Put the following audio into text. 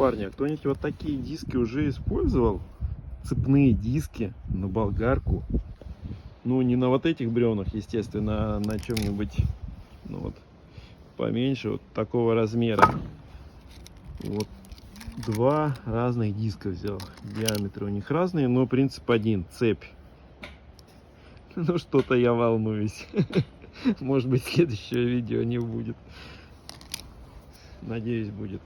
Парни, а кто-нибудь вот такие диски уже использовал? Цепные диски на болгарку. Ну, не на вот этих бревнах, естественно, а на чем-нибудь, ну вот, поменьше, вот такого размера. Вот два разных диска взял. Диаметры у них разные, но принцип один. Цепь. Ну, что-то я волнуюсь. Может быть, следующего видео не будет. Надеюсь, будет.